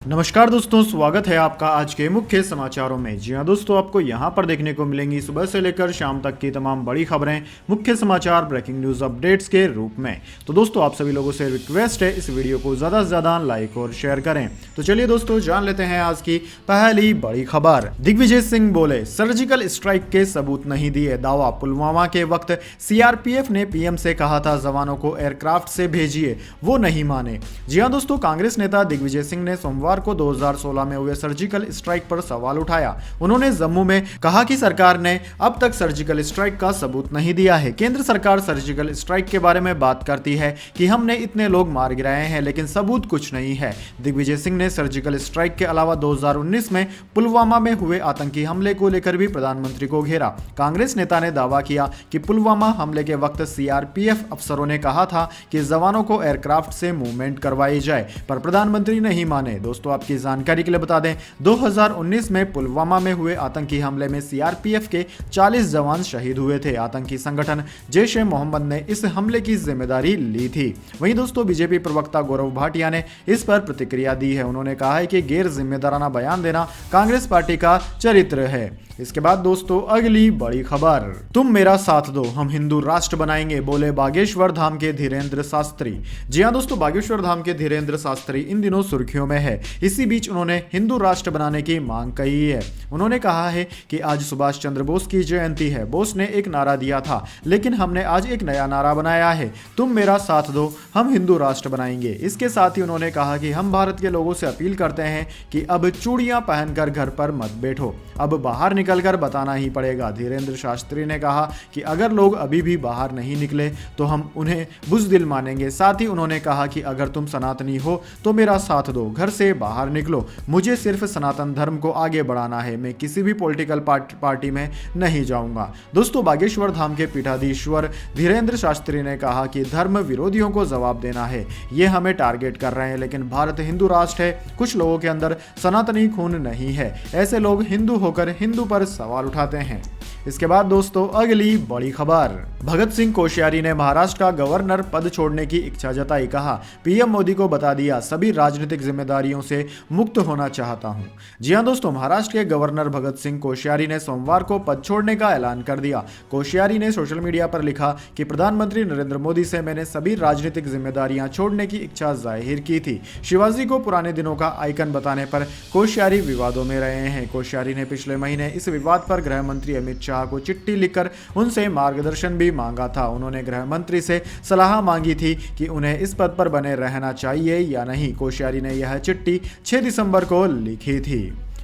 नमस्कार दोस्तों, स्वागत है आपका आज के मुख्य समाचारों में। जी हां दोस्तों, आपको यहां पर देखने को मिलेंगी सुबह से लेकर शाम तक की तमाम बड़ी खबरें, मुख्य समाचार, ब्रेकिंग न्यूज अपडेट्स के रूप में। तो दोस्तों, आप सभी लोगों से रिक्वेस्ट है इस वीडियो को ज़्यादा से ज़्यादा लाइक और शेयर करें। तो चलिए दोस्तों, जान लेते हैं आज की पहली बड़ी खबर। दिग्विजय सिंह बोले, सर्जिकल स्ट्राइक के सबूत नहीं दिए, दावा। पुलवामा के वक्त सीआरपीएफ ने पीएम से कहा था जवानों को एयरक्राफ्ट से भेजिए, वो नहीं माने। जी हां दोस्तों, कांग्रेस नेता दिग्विजय सिंह ने सोमवार को 2016 में हुए सर्जिकल स्ट्राइक पर सवाल उठाया। उन्होंने जम्मू में कहा कि सरकार ने अब तक सर्जिकल स्ट्राइक का सबूत नहीं दिया है। केंद्र सरकार सर्जिकल स्ट्राइक के बारे में बात करती है कि हमने इतने लोग मार गिराए हैं, लेकिन सबूत कुछ नहीं है। दिग्विजय सिंह ने सर्जिकल स्ट्राइक के अलावा 2019 में पुलवामा में हुए आतंकी हमले को लेकर भी प्रधानमंत्री को घेरा। कांग्रेस नेता ने दावा किया कि पुलवामा हमले के वक्त सीआरपीएफ अफसरों ने कहा था कि जवानों को एयरक्राफ्ट से मूवमेंट करवाई जाए, पर प्रधानमंत्री नहीं माने। दोस्तों, आपकी जानकारी के लिए बता दें, 2019 में पुलवामा में हुए आतंकी हमले में सीआरपीएफ के 40 जवान शहीद हुए थे। आतंकी संगठन जैश-ए-मोहम्मद ने इस हमले की जिम्मेदारी ली थी। वहीं दोस्तों, बीजेपी प्रवक्ता गौरव भाटिया ने इस पर प्रतिक्रिया दी है। उन्होंने कहा है कि गैर जिम्मेदाराना बयान देना कांग्रेस पार्टी का चरित्र है। इसके बाद दोस्तों, अगली बड़ी खबर। तुम मेरा साथ दो, हम हिंदू राष्ट्र बनाएंगे, बोले बागेश्वर धाम के धीरेन्द्र शास्त्री। जी हां दोस्तों, बागेश्वर धाम के धीरेन्द्र शास्त्री इन दिनों सुर्खियों में है। इसी बीच उन्होंने हिंदू राष्ट्र बनाने की मांग कही है। उन्होंने कहा है कि आज सुभाष चंद्र बोस की जयंती है। बोस ने एक नारा दिया था, लेकिन हमने आज एक नया नारा बनाया है, तुम मेरा साथ दो, हम हिंदू राष्ट्र बनाएंगे। इसके साथ ही उन्होंने कहा कि हम भारत के लोगों से अपील करते हैं कि अब चूड़ियां पहनकर घर पर मत बैठो, अब बाहर निकलकर बताना ही पड़ेगा। धीरेन्द्र शास्त्री ने कहा कि अगर लोग अभी भी बाहर नहीं निकले तो हम उन्हें बुज़दिल मानेंगे। साथ ही उन्होंने कहा कि अगर तुम सनातनी हो तो मेरा साथ दो, घर से बाहर निकलो, मुझे सिर्फ सनातन धर्म को आगे बढ़ाना है, मैं किसी भी पॉलिटिकल पार्टी में नहीं जाऊंगा। दोस्तों, बागेश्वर धाम के पीठाधीश्वर धीरेन्द्र शास्त्री ने कहा कि धर्म विरोधियों को जवाब देना है, ये हमें टारगेट कर रहे हैं, लेकिन भारत हिंदू राष्ट्र है, कुछ लोगों के अंदर सनातनी खून नहीं है, ऐसे लोग हिंदू होकर हिंदू पर सवाल उठाते हैं। इसके बाद दोस्तों, अगली बड़ी खबर। भगत सिंह कोश्यारी ने महाराष्ट्र का गवर्नर पद छोड़ने की इच्छा जताई। कहा, पीएम मोदी को बता दिया, सभी राजनीतिक जिम्मेदारियों से मुक्त होना चाहता हूं। जी हां दोस्तों, महाराष्ट्र के गवर्नर भगत सिंह कोश्यारी ने सोमवार को पद छोड़ने का ऐलान कर दिया। कोश्यारी ने सोशल मीडिया पर लिखा कि प्रधानमंत्री नरेंद्र मोदी से मैंने सभी राजनीतिक जिम्मेदारियां छोड़ने की इच्छा जाहिर की थी। शिवाजी को पुराने दिनों का आइकन बताने पर कोश्यारी विवादों में रहे हैं। कोश्यारी ने पिछले महीने इस विवाद पर गृह मंत्री अमित शाह को चिट्ठी लिखकर उनसे मार्गदर्शन भी मांगा था। उन्होंने गृह मंत्री से सलाह मांगी थी कि उन्हें इस पद पर बने रहना चाहिए या नहीं। कोश्यारी ने यह चिट्ठी 6 दिसंबर को लिखी थी।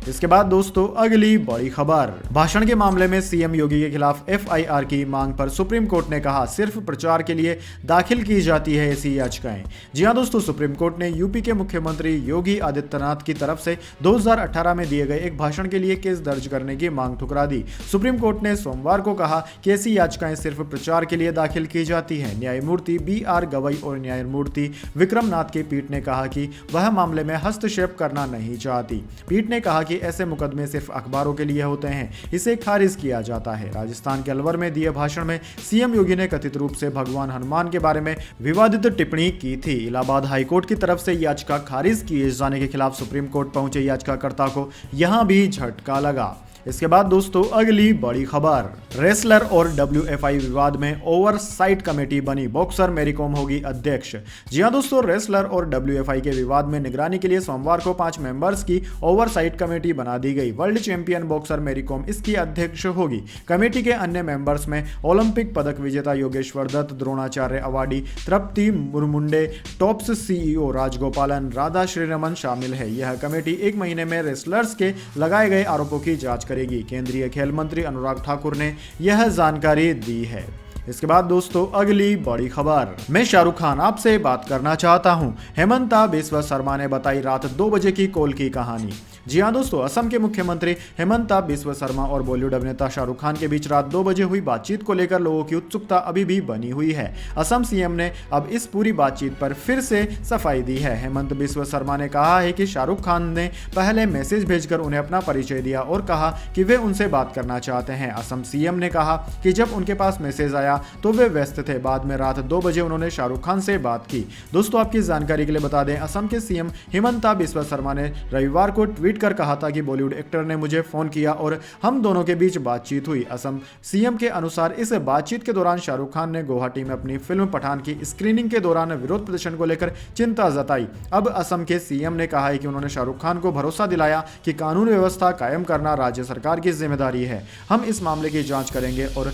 इसके बाद दोस्तों, अगली बड़ी खबर। भाषण के मामले में सीएम योगी के खिलाफ एफआईआर की मांग पर सुप्रीम कोर्ट ने कहा, सिर्फ प्रचार के लिए दाखिल की जाती है ऐसी याचिकाएं। जी हां दोस्तों, सुप्रीम कोर्ट ने यूपी के मुख्यमंत्री योगी आदित्यनाथ की तरफ से 2018 में दिए गए एक भाषण के लिए केस दर्ज करने की मांग ठुकरा दी। सुप्रीम कोर्ट ने सोमवार को कहा कि ऐसी याचिकाएं सिर्फ प्रचार के लिए दाखिल की जाती हैं। न्यायमूर्ति BR गवई और न्यायमूर्ति विक्रम नाथ की पीठ ने कहा कि वह मामले में हस्तक्षेप करना नहीं चाहती। पीठ ने कहा कि ऐसे मुकदमे सिर्फ अखबारों के लिए होते हैं, इसे खारिज किया जाता है। राजस्थान के अलवर में दिए भाषण में सीएम योगी ने कथित रूप से भगवान हनुमान के बारे में विवादित टिप्पणी की थी। इलाहाबाद हाईकोर्ट की तरफ से याचिका खारिज किए जाने के खिलाफ सुप्रीम कोर्ट पहुंचे याचिकाकर्ता को यहां भी झटका लगा। इसके बाद दोस्तों, अगली बड़ी खबर। रेसलर और WFI विवाद में ओवरसाइट कमेटी बनी, बॉक्सर मैरी कॉम होगी अध्यक्ष। जी हां दोस्तों, रेसलर और WFI के विवाद में निगरानी के लिए सोमवार को 5 मेंबर्स की ओवरसाइट कमेटी बना दी गई। World champion boxer Mary Kom इसकी अध्यक्ष होगी। कमेटी के अन्य मेंबर्स में ओलंपिक पदक विजेता योगेश्वर दत्त, द्रोणाचार्य अवार्डी तृप्ति मुरमुंडे, टॉप्स CEO राजगोपालन, राधा श्रीरमन शामिल है। यह कमेटी 1 महीने में रेसलर्स के लगाए गए आरोपों की जांच करेगी। केंद्रीय खेल मंत्री अनुराग ठाकुर ने यह जानकारी दी है। इसके बाद दोस्तों, अगली बड़ी खबर। मैं शाहरुख खान आपसे बात करना चाहता हूं, हेमंता बिस्वा शर्मा ने बताई रात 2 बजे की कॉल की कहानी। जी हां दोस्तों, असम के मुख्यमंत्री हेमंता बिस्वा शर्मा और बॉलीवुड अभिनेता शाहरुख खान के बीच रात 2 बजे हुई बातचीत को लेकर लोगों की उत्सुकता अभी भी बनी हुई है। असम सीएम ने अब इस पूरी बातचीत पर फिर से सफाई दी है। हेमंत बिस्वा शर्मा ने कहा है कि शाहरुख खान ने पहले मैसेज भेजकर उन्हें अपना परिचय दिया और कहा कि वे उनसे बात करना चाहते हैं। असम सीएम ने कहा कि जब उनके पास मैसेज आया लगाया तो वे व्यस्त थे। बाद में रात 2 बजे उन्होंने शाहरुख खान से बात की। दोस्तों आपकी जानकारी के लिए बता दें, असम के सीएम हिमंता बिस्वा शर्मा ने रविवार को ट्वीट कर कहा था कि बॉलीवुड एक्टर ने मुझे फोन किया और हम दोनों के बीच बातचीत हुई। असम सीएम के अनुसार इस बातचीत के दौरान शाहरुख खान ने गुवाहाटी में अपनी फिल्म पठान की स्क्रीनिंग के दौरान विरोध प्रदर्शन को लेकर चिंता जताई। अब असम के सीएम ने कहा है कि उन्होंने शाहरुख खान को भरोसा दिलाया कि कानून व्यवस्था कायम करना राज्य सरकार की जिम्मेदारी है। हम इस मामले की जांच करेंगे और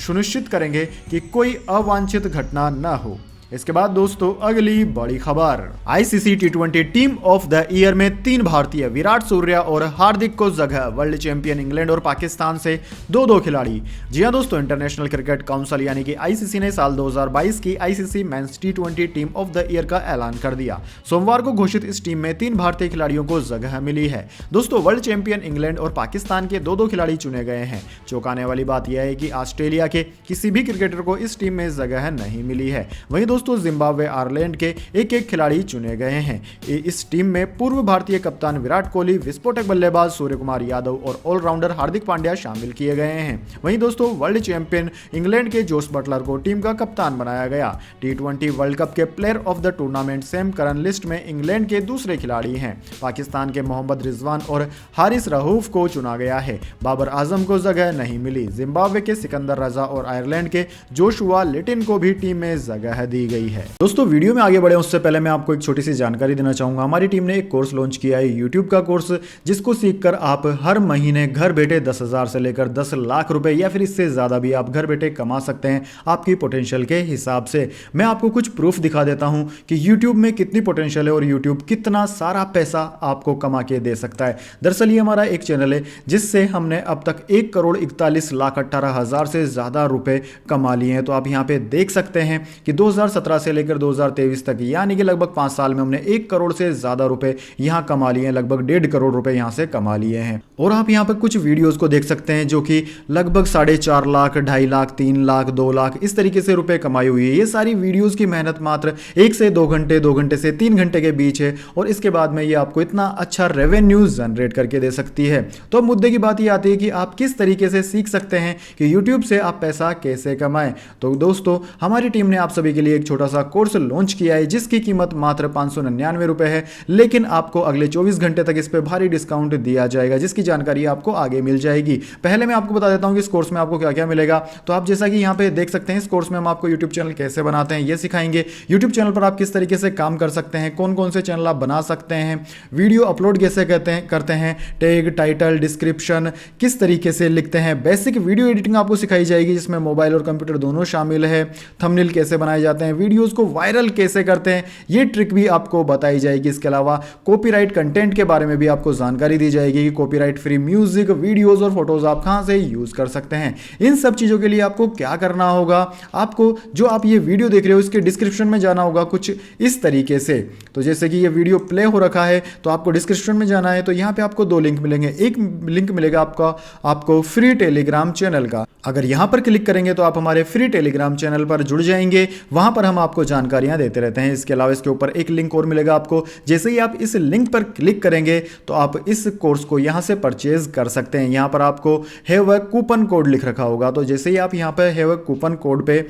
सुनिश्चित करेंगे कि कोई अवांछित घटना न हो। इसके बाद दोस्तों अगली बड़ी खबर, ICC T20 team of the year में 3 भारतीय विराट सूर्या और हार्दिक को जगह। वर्ल्ड चैंपियन इंग्लैंड और पाकिस्तान से 2-2 खिलाड़ी। जी हां दोस्तों, इंटरनेशनल क्रिकेट काउंसिल यानी कि आईसीसी ने साल 2022 की ICC men's T20 team of the year का ऐलान कर दिया। सोमवार को घोषित इस टीम में 3 भारतीय खिलाड़ियों को जगह मिली है। दोस्तों वर्ल्ड चैंपियन इंग्लैंड और पाकिस्तान के 2-2 खिलाड़ी चुने गए हैं। चौंकाने वाली बात यह है कि ऑस्ट्रेलिया के किसी भी क्रिकेटर को इस टीम में जगह नहीं मिली है। वहीं दोस्तों जिम्बाब्वे आयरलैंड के एक खिलाड़ी चुने गए हैं। इस टीम में पूर्व भारतीय कप्तान विराट कोहली, विस्फोटक बल्लेबाज सूर्य कुमार यादव और ऑलराउंडर हार्दिक पांड्या शामिल किए गए हैं। वहीं दोस्तों वर्ल्ड चैंपियन इंग्लैंड के जोस बटलर को टीम का कप्तान बनाया गया। टी20 वर्ल्ड कप के player of the tournament Sam Curran list में इंग्लैंड के दूसरे खिलाड़ी हैं। पाकिस्तान के मोहम्मद रिजवान और हारिस रऊफ को चुना गया है। बाबर आजम को जगह नहीं मिली। जिम्बाब्वे के सिकंदर रजा और आयरलैंड के जोशुआ लिटिन को भी टीम में जगह दी गई है। दोस्तों वीडियो में आगे बढ़े उससे पहले मैं आपको एक छोटी सी जानकारी देना चाहूंगा। हमारी टीम ने एक कोर्स लॉन्च किया है, यूट्यूब का कोर्स, जिसको सीखकर आप हर महीने घर बैठे 10,000 से लेकर 10 लाख रुपए या फिर इससे ज्यादा भी आप घर बैठे कमा सकते हैं आपकी पोटेंशियल के हिसाब से। मैं आपको कुछ प्रूफ दिखा देता हूं कि यूट्यूब में कितनी पोटेंशियल है और यूट्यूब कितना सारा पैसा आपको कमा के दे सकता है। दरअसल ये हमारा एक चैनल है जिससे हमने अब तक 1,41,18,000 से ज्यादा रुपए कमा लिए हैं। तो आप यहाँ पे देख सकते हैं कि 2017 से लेकर 2023 तक यानी कि लगभग 5 साल में हमने 1 करोड़ से ज्यादा रुपए यहां कमा लिए हैं। लगभग 1.5 करोड़ रुपए यहां से कमा लिए हैं। और आप यहां पर कुछ वीडियोस को देख सकते हैं जो कि लगभग 4.5 लाख, 2.5 लाख, 3 लाख, 2 लाख इस तरीके से रुपए कमाई हुई है। ये सारी वीडियोस की मेहनत मात्र 1 से 2 घंटे, 2 घंटे से 3 घंटे के बीच है और इसके बाद में ये आपको इतना अच्छा रेवेन्यू जनरेट करके दे सकती है। तो अब मुद्दे की बात ये आती है कि आप किस तरीके से सीख सकते हैं कि यूट्यूब से आप पैसा कैसे कमाएं। तो दोस्तों हमारी टीम ने आप सभी के लिए एक छोटा सा कोर्स लॉन्च किया है जिसकी कीमत मात्र 599 रुपए है, लेकिन आपको अगले 24 घंटे तक इस पे भारी डिस्काउंट दिया जाएगा जिसकी जानकारी आपको आगे मिल जाएगी। पहले मैं आपको बता देता हूं कि इस कोर्स में आपको क्या क्या मिलेगा। तो आप जैसा कि यहां पे देख सकते हैं, इस कोर्स में हम आपको यूट्यूब चैनल कैसे बनाते हैं ये सिखाएंगे। यूट्यूब चैनल पर आप किस तरीके से काम कर सकते हैं, कौन कौन से चैनल आप बना सकते हैं, वीडियो अपलोड कैसे करते हैं, टैग, टाइटल, डिस्क्रिप्शन किस तरीके से लिखते हैं, बेसिक वीडियो एडिटिंग आपको सिखाई जाएगी जिसमें मोबाइल और कंप्यूटर दोनों शामिल है, थंबनेल कैसे बनाए जाते हैं, वीडियोस को वायरल कैसे करते हैं ये ट्रिक भी आपको बताई जाएगी। इसके अलावा कॉपीराइट कंटेंट के बारे में भी आपको जानकारी दी जाएगी कि कॉपीराइट फ्री म्यूजिक, वीडियोस और फोटोज आप कहां से यूज कर सकते हैं। इन सब चीजों के लिए आपको क्या करना होगा, आपको जो आप ये वीडियो देख रहे हो इसके डिस्क्रिप्शन में जाना होगा कुछ इस तरीके से। तो जैसे कि ये वीडियो प्ले हो रखा है तो आपको डिस्क्रिप्शन में जाना है। तो यहां पे आपको 2 लिंक मिलेंगे। एक लिंक मिलेगा आपको फ्री टेलीग्राम चैनल का। अगर यहां पर क्लिक करेंगे तो आप हमारे फ्री टेलीग्राम चैनल पर जुड़ जाएंगे। वहां पर हम आपको जानकारियां देते रहते हैं। इसके अलावा इसके ऊपर एक लिंक और मिलेगा आपको। जैसे ही आप इस लिंक पर क्लिक करेंगे तो आप इस कोर्स को यहां से परचेज कर सकते हैं। यहां पर आपको हैव अ कूपन कोड लिख रखा होगा। तो जैसे ही आप यहां पर हैव अ कूपन कोड पे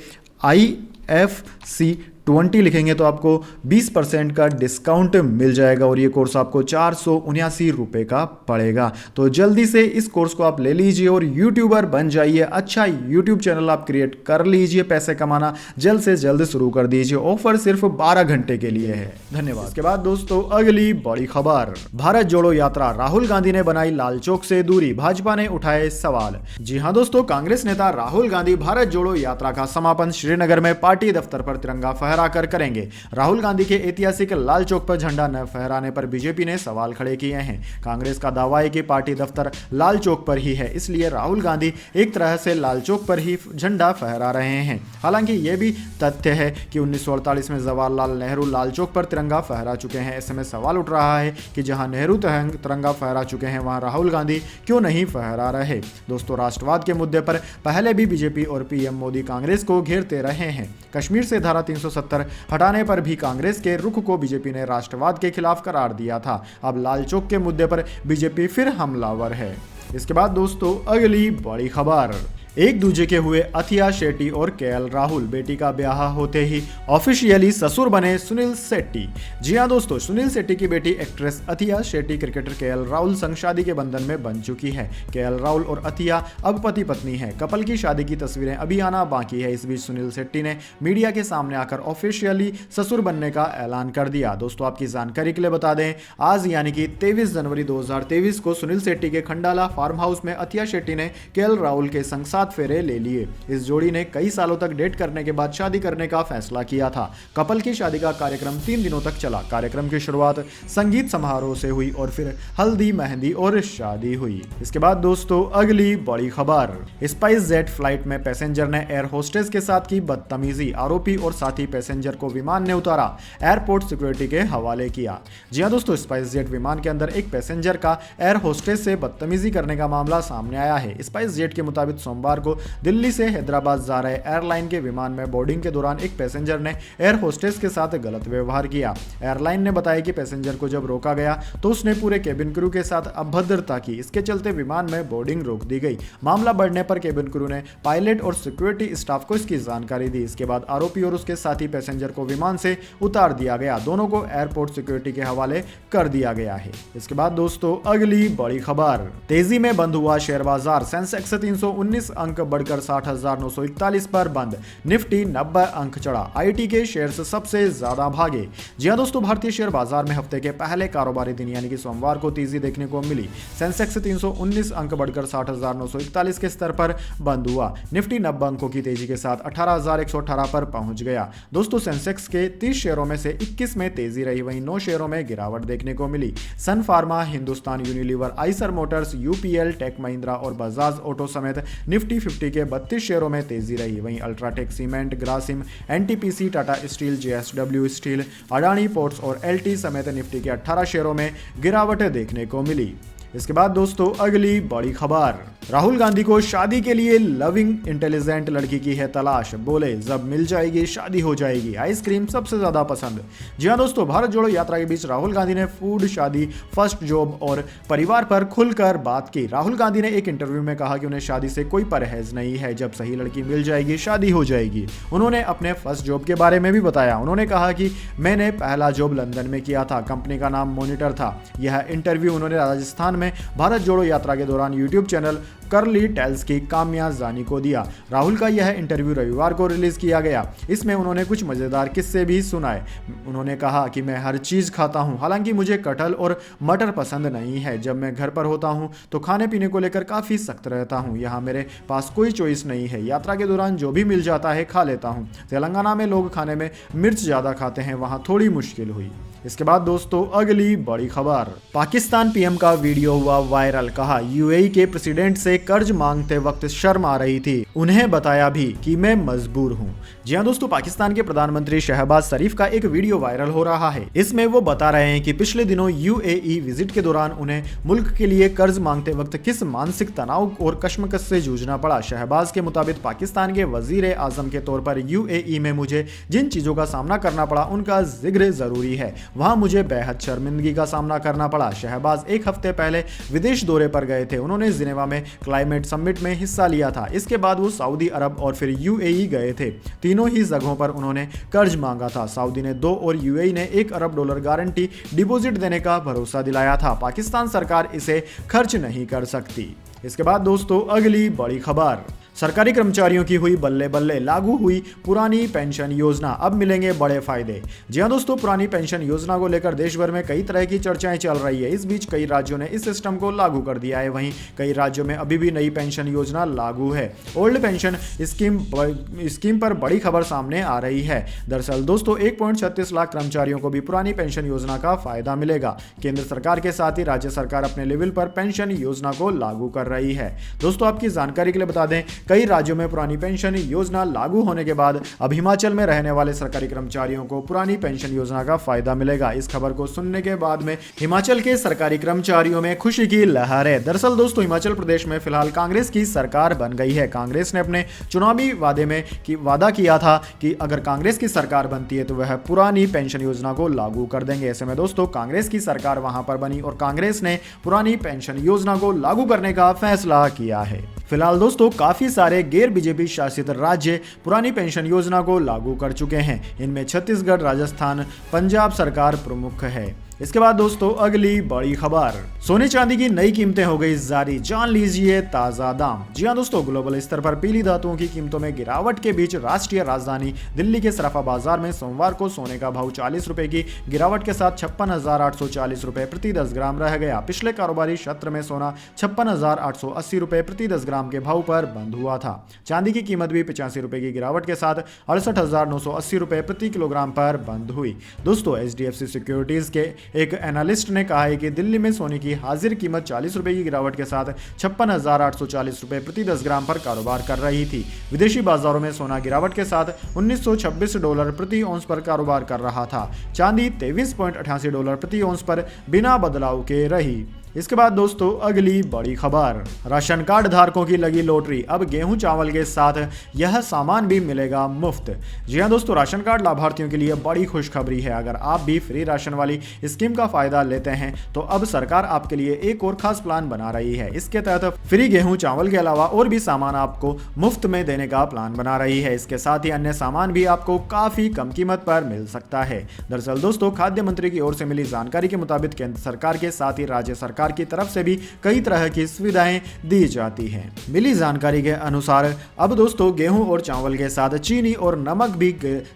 IFC20 लिखेंगे तो आपको 20% का डिस्काउंट मिल जाएगा और ये कोर्स आपको 479 रुपए का पड़ेगा। तो जल्दी से इस कोर्स को आप ले लीजिए और यूट्यूबर बन जाइए। अच्छा यूट्यूब चैनल आप क्रिएट कर लीजिए। पैसे कमाना जल्द से जल्द शुरू कर दीजिए। ऑफर सिर्फ 12 घंटे के लिए है। धन्यवाद। इसके बाद दोस्तों अगली बड़ी खबर, भारत जोड़ो यात्रा, राहुल गांधी ने बनाई लाल चौक से दूरी, भाजपा ने उठाए सवाल। जी हां दोस्तों, कांग्रेस नेता राहुल गांधी भारत जोड़ो यात्रा का समापन श्रीनगर में पार्टी दफ्तर पर तिरंगा फहराकर करेंगे। राहुल गांधी के ऐतिहासिक लाल चौक पर झंडा न फहराने पर बीजेपी ने सवाल खड़े किए हैं। कांग्रेस का दावा है कि पार्टी दफ्तर लाल चौक पर ही है, इसलिए राहुल गांधी एक तरह से लाल चौक पर ही झंडा फहरा रहे हैं। हालांकि यह भी तथ्य है कि 1948 में जवाहरलाल नेहरू लाल चौक पर तिरंगा फहरा चुके हैं। ऐसे में सवाल उठ रहा है कि जहां नेहरू तिरंगा फहरा चुके हैं वहां राहुल गांधी क्यों नहीं फहरा रहे। दोस्तों, राष्ट्रवाद के मुद्दे पर पहले भी बीजेपी और पीएम मोदी कांग्रेस को घेरते रहे हैं। कश्मीर से धारा 370 हटाने पर भी कांग्रेस के रुख को बीजेपी ने राष्ट्रवाद के खिलाफ करार दिया था। अब लाल चौक के मुद्दे पर बीजेपी फिर हमलावर है। इसके बाद दोस्तों अगली बड़ी खबर, एक दूजे के हुए अथिया शेट्टी और केएल राहुल। बेटी का ब्याह होते ही ऑफिशियली ससुर बने सुनील शेट्टी। जी हां दोस्तों, सुनील शेट्टी की बेटी एक्ट्रेस अथिया शेट्टी क्रिकेटर केएल राहुल संग शादी के बंधन में बन चुकी है। केएल राहुल और अथिया अब पति पत्नी है। कपल की शादी की तस्वीरें अभी आना बाकी है। इस बीच सुनील शेट्टी ने मीडिया के सामने आकर ऑफिशियली ससुर बनने का ऐलान कर दिया। दोस्तों आपकी जानकारी के लिए बता दें, आज यानी कि 23 जनवरी 2023 को सुनील शेट्टी के खंडाला फार्म हाउस में अथिया शेट्टी ने केएल राहुल के संग 7 फेरे ले लिए। इस जोड़ी ने कई सालों तक डेट करने के बाद शादी करने का फैसला किया था। कपल की शादी का कार्यक्रम 3 दिनों तक चला। कार्यक्रम की शुरुआत संगीत समारोह से हुई और फिर हल्दी, मेहंदी और शादी हुई। इसके बाद दोस्तों अगली बड़ी खबर, स्पाइस जेट फ्लाइट में पैसेंजर ने एयर होस्टेस के साथ की बदतमीजी। आरोपी और साथी पैसेंजर को विमान ने उतारा, एयरपोर्ट सिक्योरिटी के हवाले किया। जी हां दोस्तों, स्पाइस जेट विमान के अंदर एक पैसेंजर का एयर होस्टेस से बदतमीजी करने का मामला सामने आया है। स्पाइस जेट के मुताबिक सोमवार को दिल्ली से हैदराबाद जा रहे एयरलाइन के विमान में बोर्डिंग के दौरान एक पैसेंजर ने एयर होस्टेस के साथ गलत व्यवहार किया। एयरलाइन ने बताया कि पैसेंजर को जब रोका गया तो उसने पूरे केबिन क्रू के साथ अभद्रता की। इसके चलते विमान में बोर्डिंग रोक दी गई। मामला बढ़ने पर केबिन क्रू ने पायलट और सिक्योरिटी स्टाफ को इसकी जानकारी दी। इसके बाद आरोपी और उसके साथी पैसेंजर को विमान से उतार दिया गया। दोनों को एयरपोर्ट सिक्योरिटी के हवाले कर दिया गया है। इसके बाद दोस्तों अगली बड़ी खबर, तेजी में बंद हुआ शेयर बाजार। सेंसेक्स 319 अंक बढ़कर 60,941 पर बंद। निफ्टी 90 अंक चढ़ा। आईटी के शेयर्स सबसे ज्यादा भागे। जी हां दोस्तों, भारतीय शेयर बाजार में हफ्ते के पहले कारोबारी दिन यानी कि सोमवार को तेजी देखने को मिली। सेंसेक्स 319 अंक बढ़कर 60,941 के स्तर पर बंद हुआ। निफ्टी 90 अंकों की तेजी के साथ 18,118 पर पहुंच गया। दोस्तों सेंसेक्स के 30 शेयरों में से 21 में तेजी रही, वहीं 9 शेयरों में गिरावट देखने को मिली। सन फार्मा, हिंदुस्तान यूनिलीवर, आइसर मोटर्स, यूपीएल, टेक महिंद्रा और बजाज ऑटो समेत निफ्टी 50 के 32 शेयरों में तेजी रही। वहीं UltraTech cement, Grasim, NTPC, Tata steel, JSW steel, Adani ports और एलटी समेत निफ्टी के 18 शेयरों में गिरावट देखने को मिली। इसके बाद दोस्तों अगली बड़ी खबर, राहुल गांधी को शादी के लिए लविंग इंटेलिजेंट लड़की की है तलाश। बोले जब मिल जाएगी शादी हो जाएगी। आइसक्रीम सबसे ज्यादा पसंद। जी हां दोस्तों, भारत जोड़ो यात्रा के बीच राहुल गांधी ने फूड, शादी, फर्स्ट जॉब और परिवार पर खुलकर बात की। राहुल गांधी ने एक इंटरव्यू में कहा कि उन्हें शादी से कोई परहेज नहीं है, जब सही लड़की मिल जाएगी शादी हो जाएगी। उन्होंने अपने फर्स्ट जॉब के बारे में भी बताया। उन्होंने कहा कि मैंने पहला जॉब लंदन में किया था, कंपनी का नाम मॉनिटर था। यह इंटरव्यू उन्होंने राजस्थान में भारत जोड़ो यात्रा के दौरान यूट्यूब चैनल करली टेल्स की काम्या जानी को दिया। राहुल का यह इंटरव्यू रविवार को रिलीज किया गया। इसमें उन्होंने कुछ मजेदार किस्से भी सुनाए। उन्होंने कहा कि मैं हर चीज खाता हूं, हालांकि मुझे कटहल और मटर पसंद नहीं है। जब मैं घर पर होता हूं तो खाने पीने को लेकर काफी सख्त रहता हूं। यहाँ मेरे पास कोई चॉइस नहीं है। यात्रा के दौरान जो भी मिल जाता है खा लेता हूं। तेलंगाना में लोग खाने में मिर्च ज्यादा खाते हैं, वहां थोड़ी मुश्किल हुई। इसके बाद दोस्तों अगली बड़ी खबर, पाकिस्तान पीएम का वीडियो हुआ वायरल। कहा यूएई के प्रेसिडेंट से कर्ज मांगते वक्त शर्म आ रही थी, उन्हें बताया भी कि मैं मजबूर हूं। जी हां दोस्तों, पाकिस्तान के प्रधानमंत्री शहबाज शरीफ का एक वीडियो वायरल हो रहा है। इसमें वो बता रहे हैं कि पिछले दिनों यूएई विजिट के दौरान उन्हें मुल्क के लिए कर्ज मांगते वक्त किस मानसिक तनाव और कश्मकश से जूझना पड़ा। शहबाज के मुताबिक पाकिस्तान के वजीर आजम के तौर पर यूएई में मुझे जिन चीजों का सामना करना पड़ा उनका जिक्र जरूरी है। वहां मुझे बेहद शर्मिंदगी का सामना करना पड़ा। शहबाज एक हफ्ते पहले विदेश दौरे पर गए थे। उन्होंने जिनेवा में क्लाइमेट समिट में हिस्सा लिया था। इसके बाद वो सऊदी अरब और फिर यूएई गए थे। तीनों ही जगहों पर उन्होंने कर्ज मांगा था। सऊदी ने 2 और यूएई ने $1 अरब गारंटी डिपॉजिट देने का भरोसा दिलाया था। पाकिस्तान सरकार इसे खर्च नहीं कर सकती। इसके बाद दोस्तों अगली बड़ी खबर, सरकारी कर्मचारियों की हुई बल्ले बल्ले, लागू हुई पुरानी पेंशन योजना, अब मिलेंगे बड़े फायदे। जी हां दोस्तों, पुरानी पेंशन योजना को लेकर देश भर में कई तरह की चर्चाएं चल रही है। इस बीच कई राज्यों ने इस सिस्टम को लागू कर दिया है, वहीं कई राज्यों में अभी भी नई पेंशन योजना लागू है। ओल्ड पेंशन स्कीम पर बड़ी खबर सामने आ रही है। दरअसल दोस्तों 1.36 लाख कर्मचारियों को भी पुरानी पेंशन योजना का फायदा मिलेगा। केंद्र सरकार के साथ ही राज्य सरकार अपने लेवल पर पेंशन योजना को लागू कर रही है। दोस्तों आपकी जानकारी के लिए बता दें, कई राज्यों में पुरानी पेंशन योजना लागू होने के बाद अब हिमाचल में रहने वाले सरकारी कर्मचारियों को पुरानी पेंशन योजना का फायदा मिलेगा। इस खबर को सुनने के बाद में हिमाचल के सरकारी कर्मचारियों में खुशी की लहर है। दरअसल दोस्तों हिमाचल प्रदेश में फिलहाल कांग्रेस की सरकार बन गई है। कांग्रेस ने अपने चुनावी वादा किया था कि अगर कांग्रेस की सरकार बनती है तो वह पुरानी पेंशन योजना को लागू कर देंगे। ऐसे में दोस्तों कांग्रेस की सरकार वहां पर बनी और कांग्रेस ने पुरानी पेंशन योजना को लागू करने का फैसला किया है। फिलहाल दोस्तों काफी सारे गैर बीजेपी शासित राज्य पुरानी पेंशन योजना को लागू कर चुके हैं। इनमें छत्तीसगढ़, राजस्थान, पंजाब सरकार प्रमुख है। इसके बाद दोस्तों अगली बड़ी खबर, सोने चांदी की नई कीमतें हो गई जारी, जान लीजिए ताजा दाम। जी हां दोस्तों, ग्लोबल स्तर पर पीली धातुओं की कीमतों में गिरावट के बीच राष्ट्रीय राजधानी दिल्ली के सराफा बाजार में सोमवार को सोने का भाव 40 रुपए की गिरावट के साथ 56,840 रुपए प्रति 10 ग्राम रह गया। पिछले कारोबारी सत्र में सोना 56,880 रुपए प्रति 10 ग्राम के भाव पर बंद हुआ था। चांदी की कीमत भी 85 रुपए की गिरावट के साथ 68,980 रुपए प्रति किलोग्राम पर बंद हुई। दोस्तों HDFC सिक्योरिटीज के एक एनालिस्ट ने कहा है कि दिल्ली में सोने की हाजिर कीमत 40 रुपए की गिरावट के साथ 56,840 रुपए प्रति 10 ग्राम पर कारोबार कर रही थी। विदेशी बाजारों में सोना गिरावट के साथ $1926 प्रति औंस पर कारोबार कर रहा था। चांदी $23.88 प्रति औंस पर बिना बदलाव के रही। इसके बाद दोस्तों अगली बड़ी खबर, राशन कार्ड धारकों की लगी लॉटरी, अब गेहूं चावल के साथ यह सामान भी मिलेगा मुफ्त। जी हां दोस्तों, राशन कार्ड लाभार्थियों के लिए बड़ी खुशखबरी है। अगर आप भी फ्री राशन वाली स्कीम का फायदा लेते हैं तो अब सरकार आपके लिए एक और खास प्लान बना रही है। इसके तहत फ्री गेहूं चावल के अलावा और भी सामान आपको मुफ्त में देने का प्लान बना रही है। इसके साथ ही अन्य सामान भी आपको काफी कम कीमत पर मिल सकता है। दरअसल दोस्तों, खाद्य मंत्री की ओर से मिली जानकारी के मुताबिक केंद्र सरकार के साथ ही राज्य सरकार की तरफ से भी कई तरह की सुविधाएं दी जाती हैं। मिली जानकारी के अनुसार अब दोस्तों गेहूं और चावल के साथ चीनी और नमक भी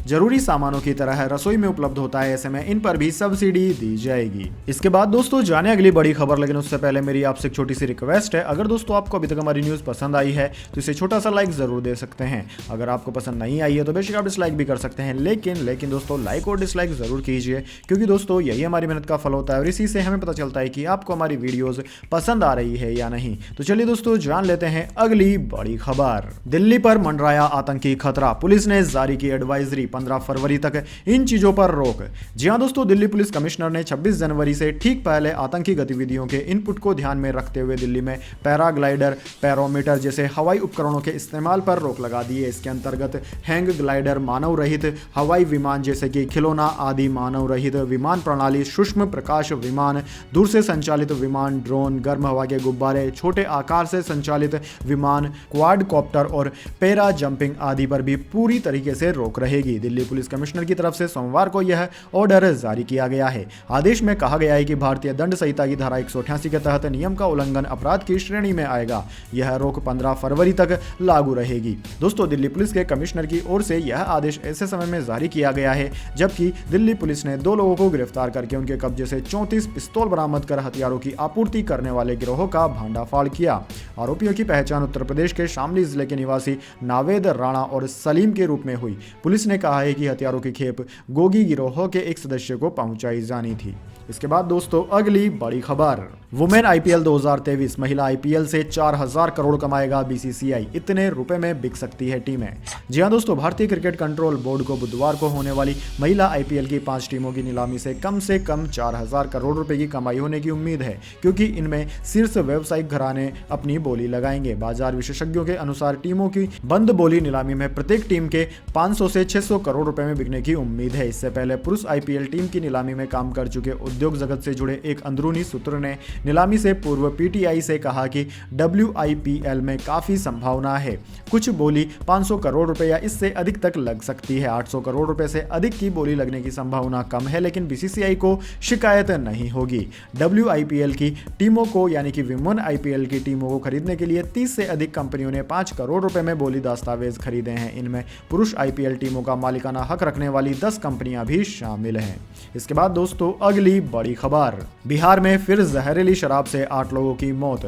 जरूरी सामानों की तरह रसोई में उपलब्ध होता है। ऐसे में इन पर भी सब्सिडी दी जाएगी। इसके बाद दोस्तों जाने अगली बड़ी खबर, लेकिन उससे पहले मेरी आपसे एक छोटी सी रिक्वेस्ट है। अगर दोस्तों आपको अभी तक हमारी न्यूज पसंद आई है तो इसे छोटा सा लाइक जरूर दे सकते हैं। अगर आपको पसंद नहीं आई है तो बेशक आप डिसलाइक भी कर सकते हैं, लेकिन दोस्तों लाइक और डिसलाइक जरूर कीजिए, क्योंकि दोस्तों यही हमारी मेहनत का फल होता है और इसी से हमें पता चलता है कि आपको हमारी वीडियोस पसंद आ रही है या नहीं। तो चलिए दोस्तों जान लेते हैं अगली बड़ी खबर। दिल्ली पर मंडराया आतंकी खतरा, पुलिस ने जारी की एडवाइजरी, 15 फरवरी तक इन चीजों पर रोक। जी हां दोस्तों, दिल्ली पुलिस कमिश्नर ने 26 जनवरी से ठीक पहले आतंकी गतिविधियों के इनपुट को ध्यान में रखते हुए दिल्ली में पैराग्लाइडर, पैरोमीटर जैसे हवाई उपकरणों के इस्तेमाल पर रोक लगा दी है। इसके अंतर्गत हैंग ग्लाइडर, मानव रहित हवाई विमान जैसे कि खिलौना आदि मानव रहित विमान प्रणाली, सूक्ष्म प्रकाश विमान, दूर से संचालित विमान, ड्रोन, गर्म हवा के गुब्बारे, छोटे आकार से संचालित विमान, क्वाडकॉप्टर और पैरा जंपिंग आदि पर भी पूरी तरीके से रोक रहेगी। दिल्ली पुलिस कमिश्नर की तरफ से सोमवार को यह ऑर्डर जारी किया गया है। आदेश में कहा गया है कि भारतीय दंड संहिता की धारा 188 के तहत नियम का उल्लंघन अपराध की श्रेणी में आएगा। यह रोक 15 फरवरी तक लागू रहेगी। दोस्तों दिल्ली पुलिस के कमिश्नर की ओर से यह आदेश ऐसे समय में जारी किया गया है जबकि दिल्ली पुलिस ने 2 लोगों को गिरफ्तार करके उनके कब्जे से 34 पिस्तौल बरामद कर हथियारों की आपूर्ति करने वाले गिरोह का भंडाफाड़ किया। आरोपियों की पहचान उत्तर प्रदेश के शामली जिले के निवासी नावेद राणा और सलीम के रूप में हुई। पुलिस ने कहा है कि हथियारों की खेप गोगी गिरोह के एक सदस्य को पहुंचाई जानी थी। इसके बाद दोस्तों अगली बड़ी खबर, वुमेन IPL 2023, महिला IPL से 4,000 करोड़ कमाएगा BCCI, इतने रुपए में बिक सकती है टीमें। जी हां दोस्तों, भारतीय क्रिकेट कंट्रोल बोर्ड को बुधवार को होने वाली महिला IPL की 5 टीमों की नीलामी से कम 4,000 करोड़ रुपए की कमाई होने की उम्मीद है, क्योंकि इनमें शीर्ष व्यावसायिक घराने अपनी बोली लगाएंगे। बाजार विशेषज्ञों के अनुसार टीमों की बंद बोली नीलामी में प्रत्येक टीम के 500 से 600 करोड़ रुपए में बिकने की उम्मीद है। इससे पहले पुरुष IPL टीम की नीलामी में काम कर चुके उद्योग जगत से जुड़े एक अंदरूनी सूत्र ने नीलामी से पूर्व PTI से कहा कि WIPL में काफी संभावना है। कुछ बोली 500 करोड़ रुपए या इससे अधिक तक लग सकती है। 800 करोड़ रुपए से अधिक की बोली लगने की संभावना कम है, लेकिन BCCI को शिकायत नहीं होगी। WIPL की टीमों को यानी कि विमेन IPL की टीमों को खरीदने के लिए 30 से अधिक कंपनियों ने 5 करोड़ रुपए में बोली दस्तावेज खरीदे हैं। इनमें पुरुष IPL टीमों का मालिकाना हक रखने वाली 10 कंपनियां भी शामिल हैं। इसके बाद दोस्तों अगली बड़ी खबर, बिहार में फिर जहरीली शराब से 8 लोगों की मौत,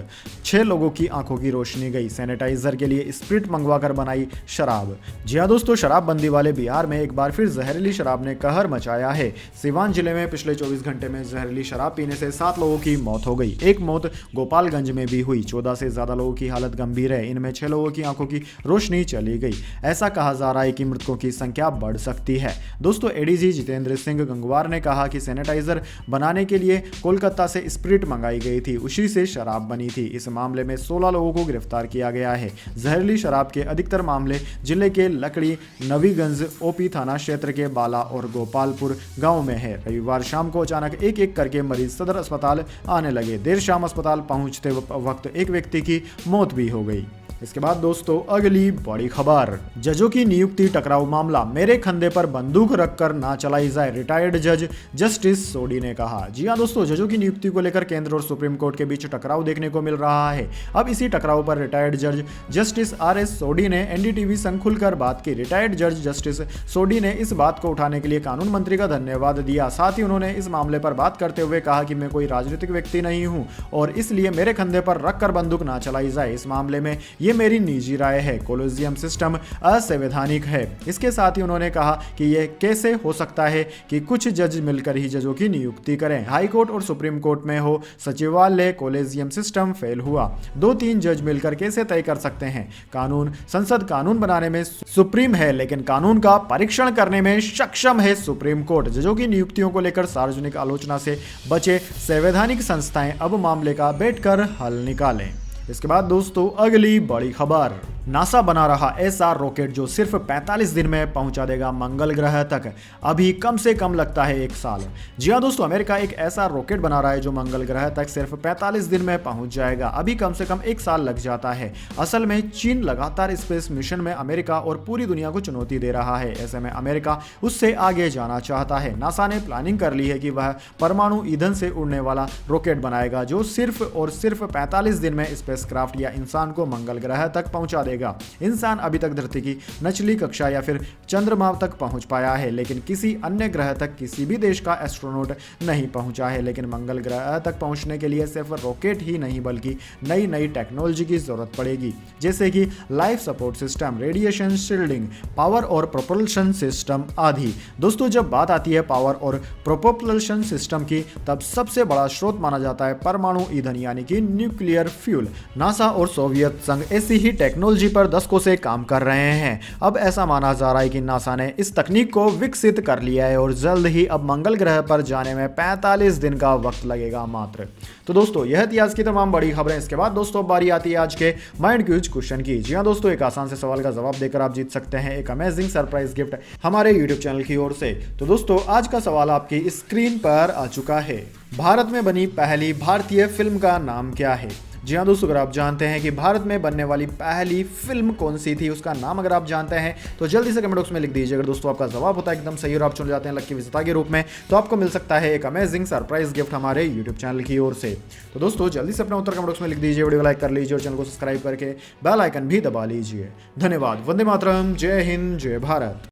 6 लोगों की आंखों की रोशनी गई। सैनिटाइजर के लिए स्प्रिट मंगवाकर बनाई शराब। जी हां दोस्तों, शराबबंदी वाले बिहार में एक बार फिर जहरीली शराब ने कहर मचाया है। सिवान जिले में पिछले 24 घंटे में जहरीली शराब पीने से 7 लोगों की मौत हो गई। एक मौत गोपालगंज में भी हुई। 14 से ज्यादा लोगों की हालत गंभीर है। इनमें 6 लोगों की आंखों की रोशनी चली गई। ऐसा कहा जा रहा है कि मृतकों की संख्या बढ़ सकती है। दोस्तों ADG जितेंद्र सिंह गंगवार ने कहा कि सैनिटाइजर बनाने के लिए कोलकाता से स्प्रिट मंगाई गई थी, उसी से शराब बनी थी। इस मामले में 16 लोगों को गिरफ्तार किया गया है। जहरीली शराब के अधिकतर मामले जिले के लकड़ी, नवीगंज OP थाना क्षेत्र के बाला और गोपालपुर गांव में है। रविवार शाम को अचानक एक एक करके मरीज सदर अस्पताल आने लगे। देर शाम अस्पताल पहुंचते वक्त एक व्यक्ति की मौत भी हो गई। इसके बाद दोस्तों अगली बड़ी खबर, जजों की नियुक्ति टकराव मामला, मेरे कंधे पर बंदूक रखकर ना चलाई जाए, रिटायर्ड जज जस्टिस सोडी ने कहा। जी हां दोस्तों, जजों की नियुक्ति को लेकर केंद्र और सुप्रीम कोर्ट के बीच टकराव देखने को मिल रहा है। अब इसी टकराव पर रिटायर्ड जज जस्टिस आर.एस. सोडी ने एनडीटीवी संग खुलकर बात की। रिटायर्ड जज जस्टिस सोडी ने इस बात को उठाने के लिए कानून मंत्री का धन्यवाद दिया। साथ ही उन्होंने इस मामले पर बात करते हुए कहा कि मैं कोई राजनीतिक व्यक्ति नहीं हूं और इसलिए मेरे कंधे पर रखकर बंदूक ना चलाई जाए। इस मामले में ये मेरी निजी राय है। कोलिजियम सिस्टम असंवैधानिक है। इसके साथ ही उन्होंने कहा कि यह कैसे हो सकता है कि कुछ जज मिलकर ही जजों की नियुक्ति करें। हाई कोर्ट और सुप्रीम कोर्ट में हो सचिवालय, कोलिजियम सिस्टम फेल हुआ। 2-3 जज मिलकर कैसे तय कर सकते हैं? कानून संसद कानून बनाने में सुप्रीम है, लेकिन कानून का परीक्षण करने में सक्षम है सुप्रीम कोर्ट। जजों की नियुक्तियों को लेकर सार्वजनिक आलोचना से बचे संवैधानिक संस्थाएं अब मामले का बैठकर हल निकालें। इसके बाद दोस्तों अगली बड़ी खबर, नासा बना रहा ऐसा रॉकेट जो सिर्फ 45 दिन में पहुंचा देगा मंगल ग्रह तक। अभी कम से कम लगता है 1 साल। जी हां दोस्तों, अमेरिका एक ऐसा रॉकेट बना रहा है जो मंगल ग्रह तक सिर्फ 45 दिन में पहुंच जाएगा। अभी कम से कम 1 साल लग जाता है। असल में चीन लगातार स्पेस मिशन में अमेरिका और पूरी दुनिया को चुनौती दे रहा है। ऐसे में अमेरिका उससे आगे जाना चाहता है। नासा ने प्लानिंग कर ली है कि वह परमाणु ईंधन से उड़ने वाला रॉकेट बनाएगा जो सिर्फ और सिर्फ 45 दिन में स्पेसक्राफ्ट या इंसान को मंगल ग्रह तक पहुंचा देगा। इंसान अभी तक धरती की निचली कक्षा या फिर चंद्रमा तक पहुंच पाया है, लेकिन किसी अन्य ग्रह तक किसी भी देश का एस्ट्रोनॉट नहीं पहुंचा है। लेकिन मंगल ग्रह तक पहुंचने के लिए सिर्फ रॉकेट ही नहीं बल्कि नई नई टेक्नोलॉजी की जरूरत पड़ेगी, जैसे कि life support system, radiation shielding, power और प्रोपल्शन सिस्टम आदि। दोस्तों, जब बात आती है पावर और प्रोपल्शन सिस्टम की, तब सबसे बड़ा स्रोत माना जाता है परमाणु ईंधन यानी कि न्यूक्लियर फ्यूल। नासा और सोवियत संघ ऐसी ही टेक्नोलॉजी पर दशकों से काम कर रहे हैं। अब ऐसा माना जा रहा है कि नासा ने इस तकनीक को विकसित कर लिया है और जल्द ही अब मंगल ग्रह पर जाने में 45 दिन का वक्त लगेगा मात्र। तो दोस्तों, यह थी आज की तमाम बड़ी खबरें। इसके बाद दोस्तों बारी आती है आज के माइंड क्यूज क्वेश्चन की। जी हां दोस्तों, एक आसान से सवाल का जवाब देकर आप जीत सकते हैं एक अमेजिंग सरप्राइज गिफ्ट हमारे यूट्यूब चैनल की ओर से। तो दोस्तों, आज का सवाल आपकी स्क्रीन पर आ चुका है। भारत में बनी पहली भारतीय फिल्म का नाम क्या है? जी हाँ दोस्तों, अगर आप जानते हैं कि भारत में बनने वाली पहली फिल्म कौन सी थी, उसका नाम अगर आप जानते हैं तो जल्दी से कमेंट बॉक्स में लिख दीजिए। अगर दोस्तों आपका जवाब होता है एकदम सही और आप चुन जाते हैं लकी विजेता के रूप में, तो आपको मिल सकता है एक अमेजिंग सरप्राइज गिफ्ट हमारे यूट्यूब चैनल की ओर से। तो दोस्तों जल्दी से अपना उत्तर कमेंट बॉक्स में लिख दीजिए, वीडियो लाइक कर लीजिए और चैनल को सब्सक्राइब करके बेल आइकन भी दबा लीजिए। धन्यवाद। वंदे मातरम। जय हिंद, जय भारत।